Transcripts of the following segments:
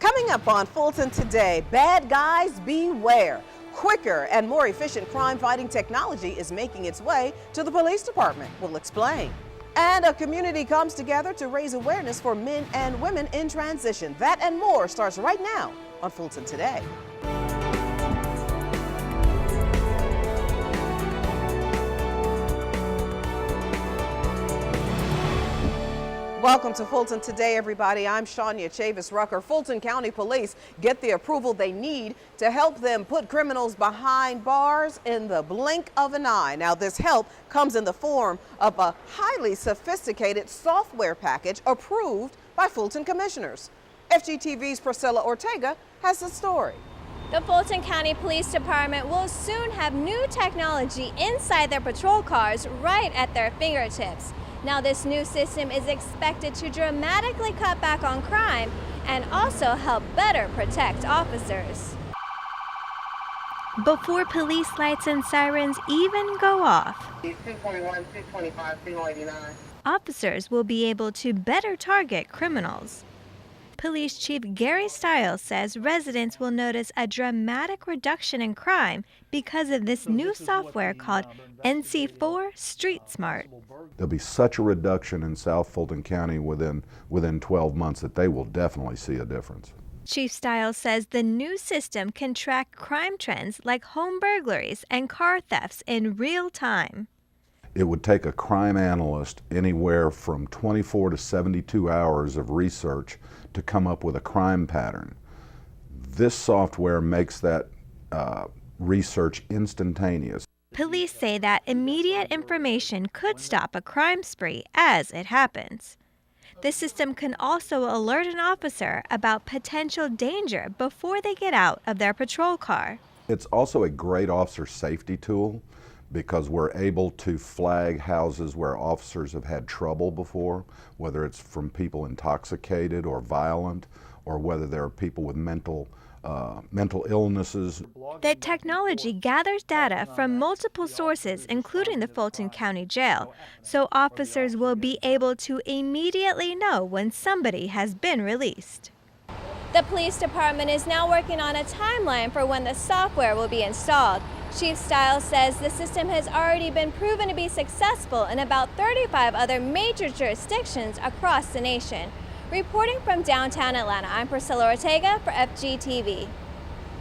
Coming up on Fulton Today, bad guys beware. Quicker and more efficient crime-fighting technology is making its way to the police department. We'll explain. And a community comes together to raise awareness for men and women in transition. That and more starts right now on Fulton Today. Welcome to Fulton Today, everybody. I'm Shania Chavis-Rucker. Fulton County Police get the approval they need to help them put criminals behind bars in the blink of an eye. Now, this help comes in the form of a highly sophisticated software package approved by Fulton commissioners. FGTV's Priscilla Ortega has the story. The Fulton County Police Department will soon have new technology inside their patrol cars right at their fingertips. Now, this new system is expected to dramatically cut back on crime and also help better protect officers. Before police lights and sirens even go off, 221, 225, 289. Officers will be able to better target criminals. Police Chief Gary Stiles says residents will notice a dramatic reduction in crime because of this new software called NC4 Street Smart. There'll be such a reduction in South Fulton County within 12 months that they will definitely see a difference. Chief Stiles says the new system can track crime trends like home burglaries and car thefts in real time. It would take a crime analyst anywhere from 24 to 72 hours of research to come up with a crime pattern. This software makes that research instantaneous. Police say that immediate information could stop a crime spree as it happens. The system can also alert an officer about potential danger before they get out of their patrol car. It's also a great officer safety tool because we're able to flag houses where officers have had trouble before, whether it's from people intoxicated or violent, or whether there are people with mental illnesses. The technology gathers data from multiple sources, including the Fulton County Jail, so officers will be able to immediately know when somebody has been released. The police department is now working on a timeline for when the software will be installed. Chief Stiles says the system has already been proven to be successful in about 35 other major jurisdictions across the nation. Reporting from downtown Atlanta, I'm Priscilla Ortega for FGTV.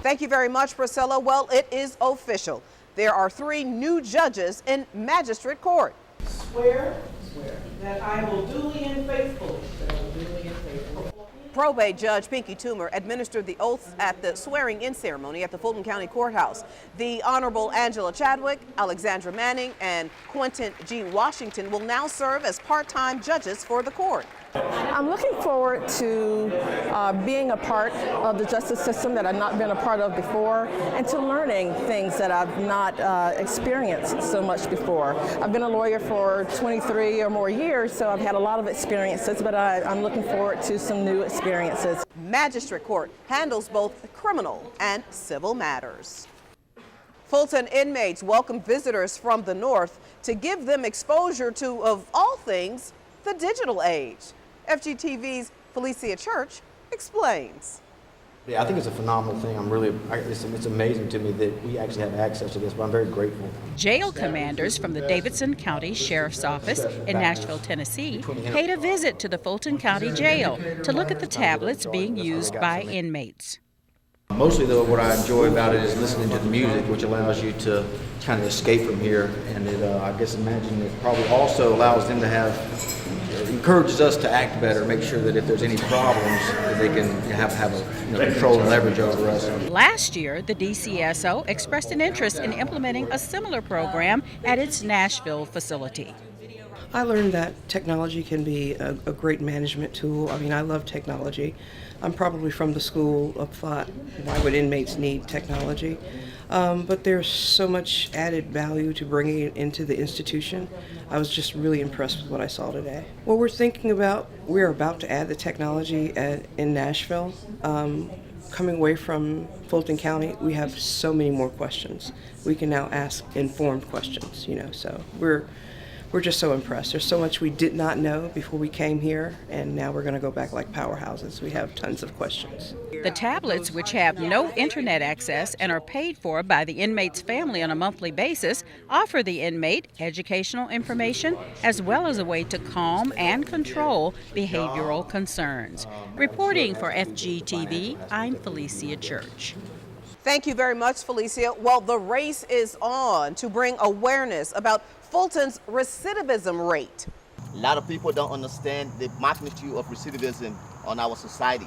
Thank you very much, Priscilla. Well, it is official. There are 3 new judges in magistrate court. Swear that I will duly and faithfully. Probate Judge Pinky Toomer administered the oaths at the swearing-in ceremony at the Fulton County Courthouse. The Honorable Angela Chadwick, Alexandra Manning, and Quentin G. Washington will now serve as part-time judges for the court. I'm looking forward to being a part of the justice system that I've not been a part of before, and to learning things that I've not experienced so much before. I've been a lawyer for 23 or more years, so I've had a lot of experiences, but I'm looking forward to some new experiences. Magistrate Court handles both criminal and civil matters. Fulton inmates welcome visitors from the north to give them exposure to, of all things, the digital age. FGTV's FELECIA Church explains. Yeah, I think it's a phenomenal thing. It's amazing to me that we actually have access to this, but I'm very grateful. Jail commanders from the Davidson County Sheriff's Office in Nashville, Tennessee, paid a visit to the Fulton County Jail to look at the tablets being used by inmates. Mostly, though, what I enjoy about it is listening to the music, which allows you to kind of escape from here, and I guess imagine it probably also allows them to encourages us to act better, make sure that if there's any problems, that they can have control and leverage over us. Last year, the DCSO expressed an interest in implementing a similar program at its Nashville facility. I learned that technology can be a great management tool. I mean, I love technology. I'm probably from the school of thought, why would inmates need technology? But there's so much added value to bringing it into the institution. I was just really impressed with what I saw today. Well, we're about to add the technology in Nashville. Coming away from Fulton County, we have so many more questions. We can now ask informed questions, so we're we're just so impressed. There's so much we did not know before we came here, and now we're going to go back like powerhouses. We have tons of questions. The tablets, which have no internet access and are paid for by the inmate's family on a monthly basis, offer the inmate educational information as well as a way to calm and control behavioral concerns. Reporting for FGTV, I'm Felecia Church. Thank you very much, Felecia. Well, the race is on to bring awareness about Fulton's recidivism rate. A lot of people don't understand the magnitude of recidivism on our society.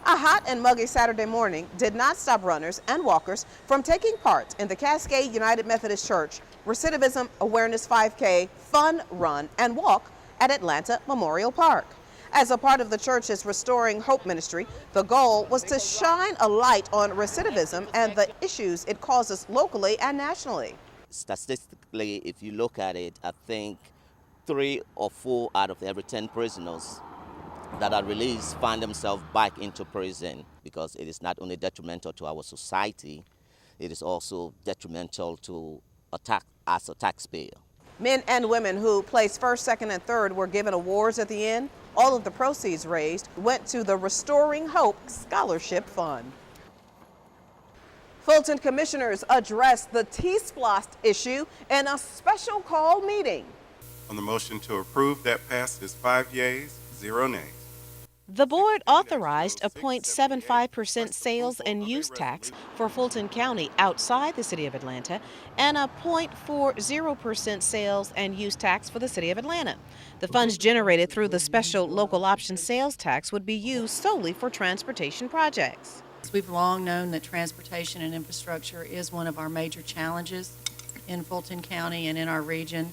A hot and muggy Saturday morning did not stop runners and walkers from taking part in the Cascade United Methodist Church Recidivism Awareness 5K Fun Run and Walk at Atlanta Memorial Park. As a part of the church's Restoring Hope ministry, the goal was to shine a light on recidivism and the issues it causes locally and nationally. Statistically, if you look at it, I think 3 or 4 out of every 10 prisoners that are released find themselves back into prison, because it is not only detrimental to our society, it is also detrimental to us, a taxpayer. Men and women who placed first, second, and third were given awards at the end. All of the proceeds raised went to the Restoring Hope Scholarship Fund. Fulton commissioners addressed the T-SPLOST issue in a special call meeting. On the motion to approve, that passes 5 yeas, 0 nays. The board authorized a 0.75% sales and use tax for Fulton County outside the city of Atlanta and a 0.40% sales and use tax for the city of Atlanta. The funds generated through the special local option sales tax would be used solely for transportation projects. We've long known that transportation and infrastructure is one of our major challenges in Fulton County and in our region.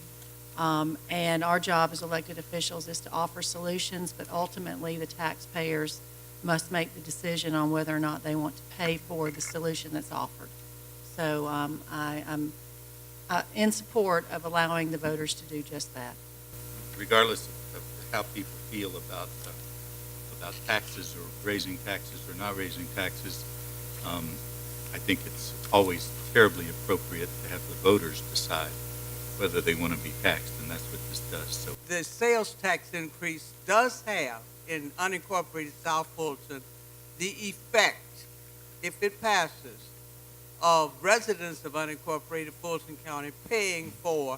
And our job as elected officials is to offer solutions, but ultimately the taxpayers must make the decision on whether or not they want to pay for the solution that's offered. So I'm in support of allowing the voters to do just that. Regardless of how people feel about taxes or raising taxes or not raising taxes, I think it's always terribly appropriate to have the voters decide whether they want to be taxed, and that's what this does. So the sales tax increase does have in unincorporated South Fulton the effect, if it passes, of residents of unincorporated Fulton County paying for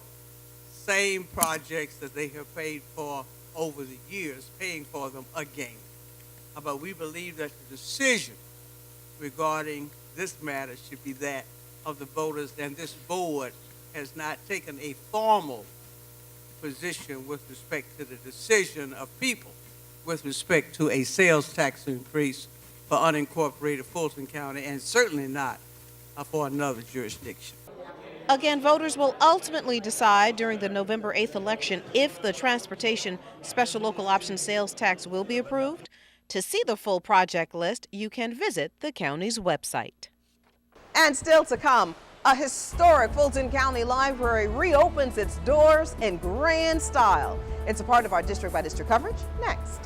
same projects that they have paid for over the years, paying for them again. But we believe that the decision regarding this matter should be that of the voters, and this board has not taken a formal position with respect to the decision of people with respect to a sales tax increase for unincorporated Fulton County, and certainly not for another jurisdiction. Again, voters will ultimately decide during the November 8th election if the transportation special local option sales tax will be approved. To see the full project list, you can visit the county's website. And still to come, a historic Fulton County Library reopens its doors in grand style. It's a part of our district by district coverage next.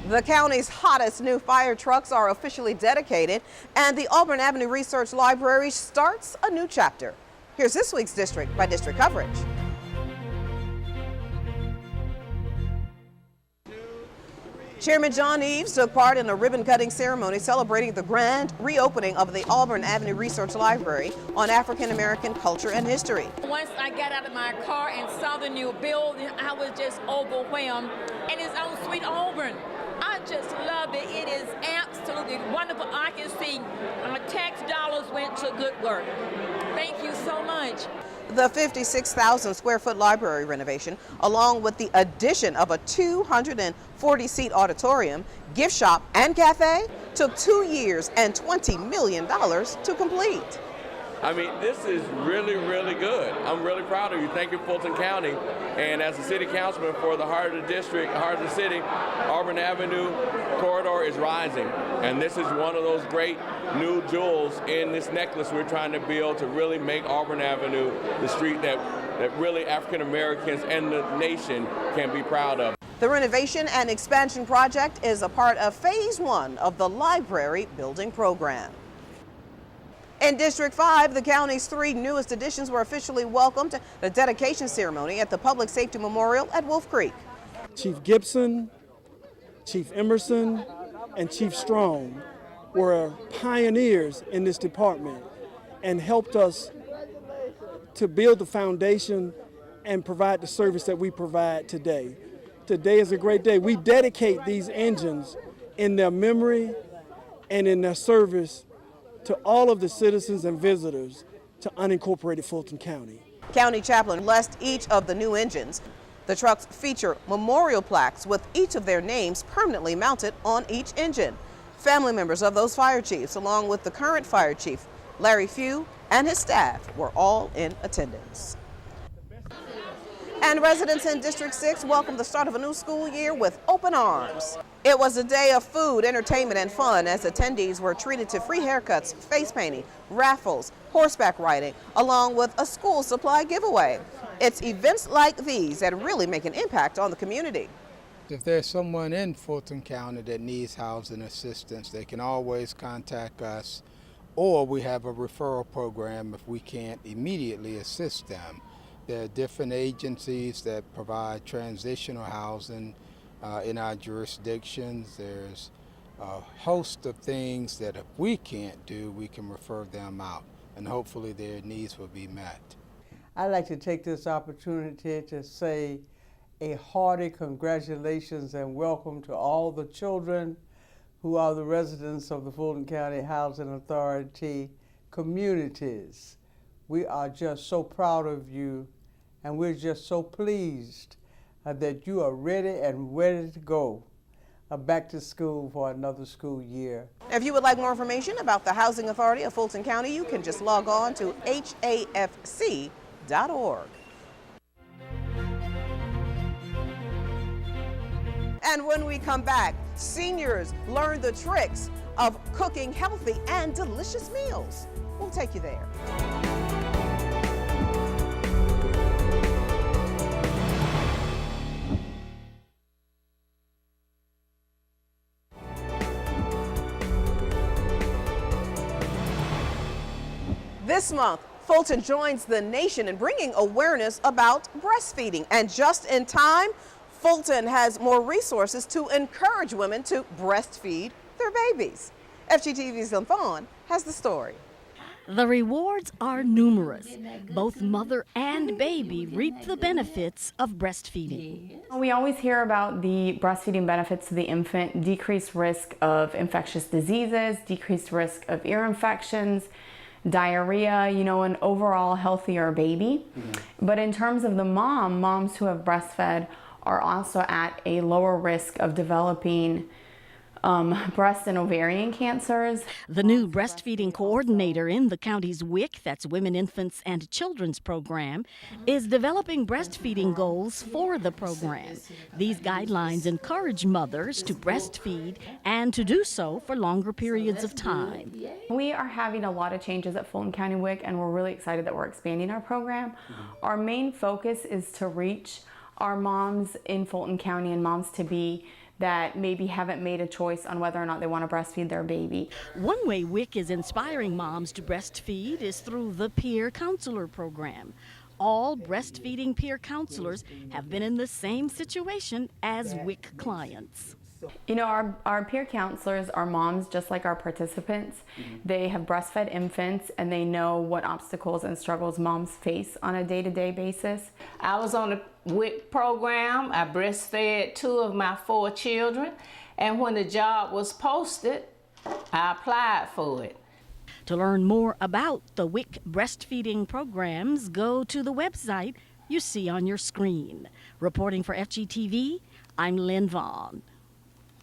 The county's hottest new fire trucks are officially dedicated, and the Auburn Avenue Research Library starts a new chapter. Here's this week's district by district coverage. Chairman John Eves took part in a ribbon-cutting ceremony celebrating the grand reopening of the Auburn Avenue Research Library on African American culture and history. Once I got out of my car and saw the new building, I was just overwhelmed. And it's on Sweet Auburn. I just love it. It is absolutely wonderful. I can see tax dollars went to good work. Thank you so much. The 56,000 square foot library renovation, along with the addition of a 240-seat auditorium, gift shop, and cafe, took 2 years and $20 million to complete. I mean, this is really, really good. I'm really proud of you. Thank you, Fulton County. And as a city councilman for the heart of the district, heart of the city, Auburn Avenue corridor is rising. And this is one of those great new jewels in this necklace we're trying to build to really make Auburn Avenue the street that really African Americans and the nation can be proud of. The renovation and expansion project is a part of Phase 1 of the library building program. In District 5, the county's 3 newest additions were officially welcomed to the dedication ceremony at the Public Safety Memorial at Wolf Creek. Chief Gibson, Chief Emerson, and Chief Strong were pioneers in this department and helped us to build the foundation and provide the service that we provide today. Today is a great day. We dedicate these engines in their memory and in their service to all of the citizens and visitors to unincorporated Fulton County. County Chaplain blessed each of the new engines. The trucks feature memorial plaques with each of their names permanently mounted on each engine. Family members of those fire chiefs, along with the current fire chief, Larry Few, and his staff were all in attendance. And residents in District 6 welcomed the start of a new school year with open arms. It was a day of food, entertainment, and fun as attendees were treated to free haircuts, face painting, raffles, horseback riding, along with a school supply giveaway. It's events like these that really make an impact on the community. If there's someone in Fulton County that needs housing assistance, they can always contact us, or we have a referral program if we can't immediately assist them. There are different agencies that provide transitional housing in our jurisdictions. There's a host of things that if we can't do, we can refer them out, and hopefully their needs will be met. I'd like to take this opportunity to say a hearty congratulations and welcome to all the children who are the residents of the Fulton County Housing Authority communities. We are just so proud of you, and we're just so pleased that you are ready to go back to school for another school year. If you would like more information about the Housing Authority of Fulton County, you can just log on to hafc.org. And when we come back, seniors learn the tricks of cooking healthy and delicious meals. We'll take you there. This month, Fulton joins the nation in bringing awareness about breastfeeding. And just in time, Fulton has more resources to encourage women to breastfeed their babies. FGTV's LYN VAUGHN has the story. The rewards are numerous. Both mother and baby reap the benefits of breastfeeding. We always hear about the breastfeeding benefits to the infant: decreased risk of infectious diseases, decreased risk of ear infections, diarrhea, an overall healthier baby. But in terms of the moms who have breastfed are also at a lower risk of developing breast and ovarian cancers. The new breastfeeding coordinator in the county's WIC, that's Women, Infants, and Children's program, is developing breastfeeding goals for the program. These guidelines encourage mothers to breastfeed and to do so for longer periods of time. We are having a lot of changes at Fulton County WIC, and we're really excited that we're expanding our program. Our main focus is to reach our moms in Fulton County and moms to be that maybe haven't made a choice on whether or not they want to breastfeed their baby. One way WIC is inspiring moms to breastfeed is through the Peer Counselor program. All breastfeeding peer counselors have been in the same situation as WIC clients. Our peer counselors are moms just like our participants. They have breastfed infants and they know what obstacles and struggles moms face on a day-to-day basis. I was on the WIC program. I breastfed 2 of my 4 children, and when the job was posted, I applied for it. To learn more about the WIC breastfeeding programs, go to the website you see on your screen. Reporting for FGTV, I'm LYN VAUGHN.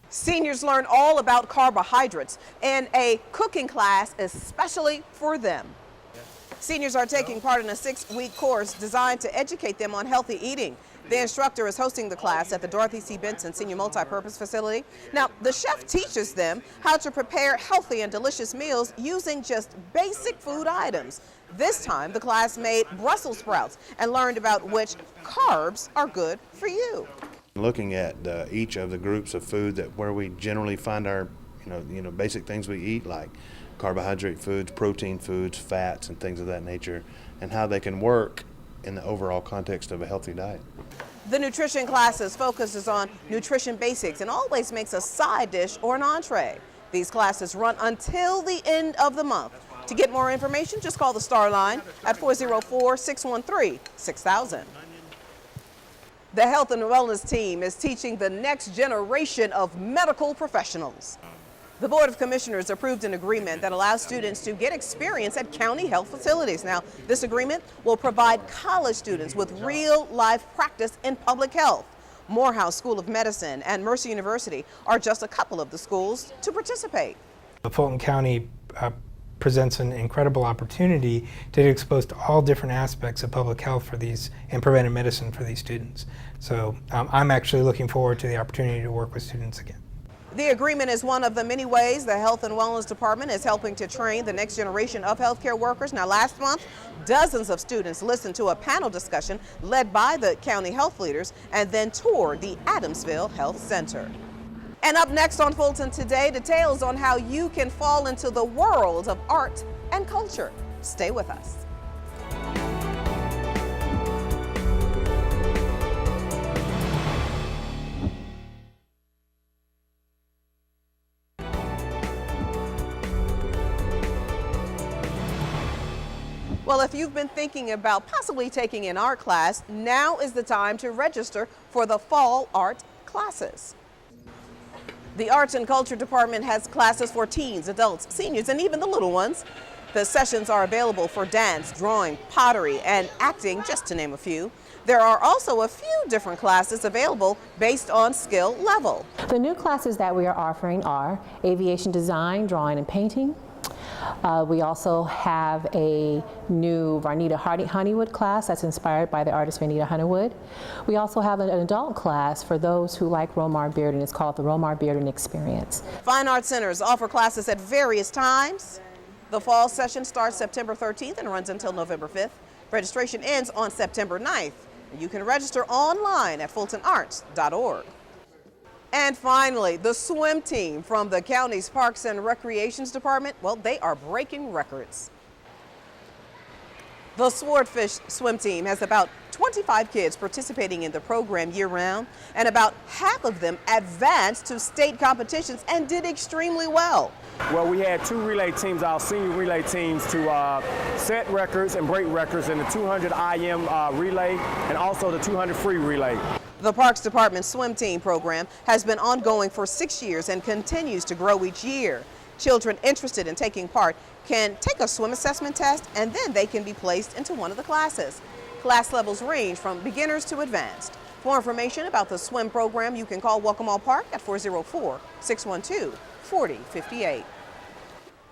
Seniors learn all about carbohydrates in a cooking class especially for them. Seniors are taking part in a 6-week course designed to educate them on healthy eating. The instructor is hosting the class at the Dorothy C. Benson Senior Multipurpose Facility. Now, the chef teaches them how to prepare healthy and delicious meals using just basic food items. This time, the class made Brussels sprouts and learned about which carbs are good for you. Looking at each of the groups of food where we generally find our basic things we eat, like carbohydrate foods, protein foods, fats, and things of that nature, and how they can work in the overall context of a healthy diet. The nutrition classes focuses on nutrition basics and always makes a side dish or an entree. These classes run until the end of the month. To get more information, just call the Star Line at 404-613-6000. The Health and Wellness team is teaching the next generation of medical professionals. The Board of Commissioners approved an agreement that allows students to get experience at county health facilities. Now, this agreement will provide college students with real-life practice in public health. Morehouse School of Medicine and Mercer University are just a couple of the schools to participate. Fulton County presents an incredible opportunity to get exposed to all different aspects of public health for these and preventive medicine for these students. So I'm actually looking forward to the opportunity to work with students again. The agreement is one of the many ways the Health and Wellness Department is helping to train the next generation of healthcare workers. Now, last month, dozens of students listened to a panel discussion led by the county health leaders and then toured the Adamsville Health Center. And up next on Fulton Today, details on how you can fall into the world of art and culture. Stay with us. Well, if you've been thinking about possibly taking an art class, now is the time to register for the fall art classes. The Arts and Culture Department has classes for teens, adults, seniors, and even the little ones. The sessions are available for dance, drawing, pottery, and acting, just to name a few. There are also a few different classes available based on skill level. The new classes that we are offering are aviation design, drawing, and painting. We also have a new Varnita Honeywood class that's inspired by the artist Varnita Honeywood. We also have an adult class for those who like Romar Bearden. It's called the Romar Bearden Experience. Fine Arts Centers offer classes at various times. The fall session starts September 13th and runs until November 5th. Registration ends on September 9th. You can register online at fultonarts.org. And finally, the swim team from the county's Parks and Recreations Department, well, they are breaking records. The Swordfish swim team has about 25 kids participating in the program year-round, and about half of them advanced to state competitions and did extremely well. Well, we had two relay teams, our senior relay teams, to set records and break records in the 200 IM relay and also the 200 free relay. The Parks Department swim team program has been ongoing for 6 years and continues to grow each year. Children interested in taking part can take a swim assessment test and then they can be placed into one of the classes. Class levels range from beginners to advanced. For information about the swim program, you can call Welcome All Park at 404-612-4058.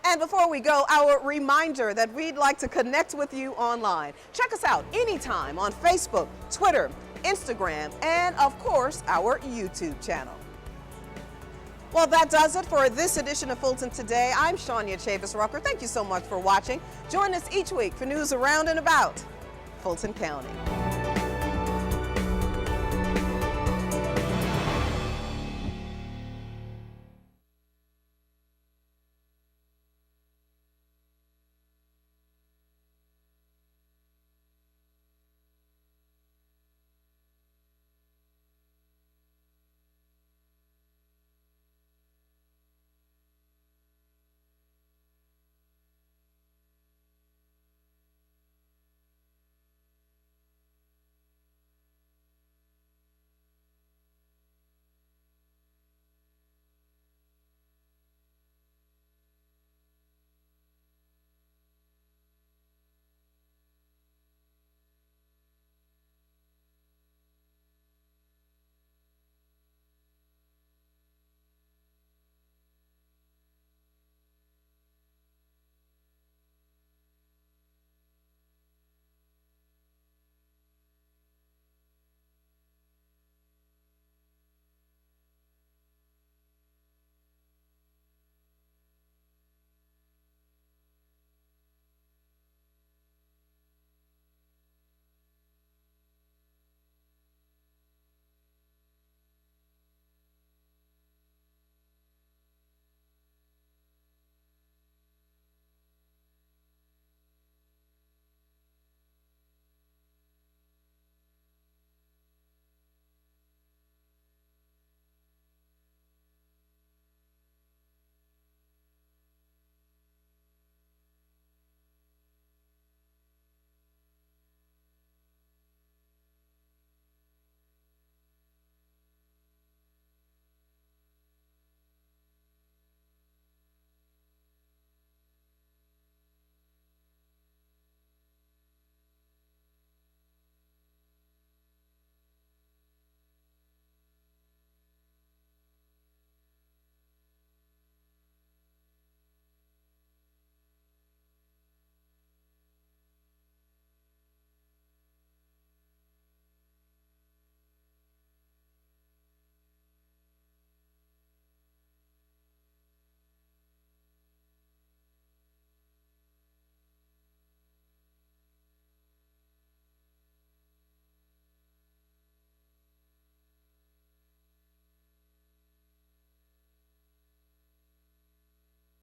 And before we go, our reminder that we'd like to connect with you online. Check us out anytime on Facebook, Twitter, Instagram, and of course, our YouTube channel. Well, that does it for this edition of Fulton Today. I'm Shania Chavis-Rucker. Thank you so much for watching. Join us each week for news around and about Fulton County.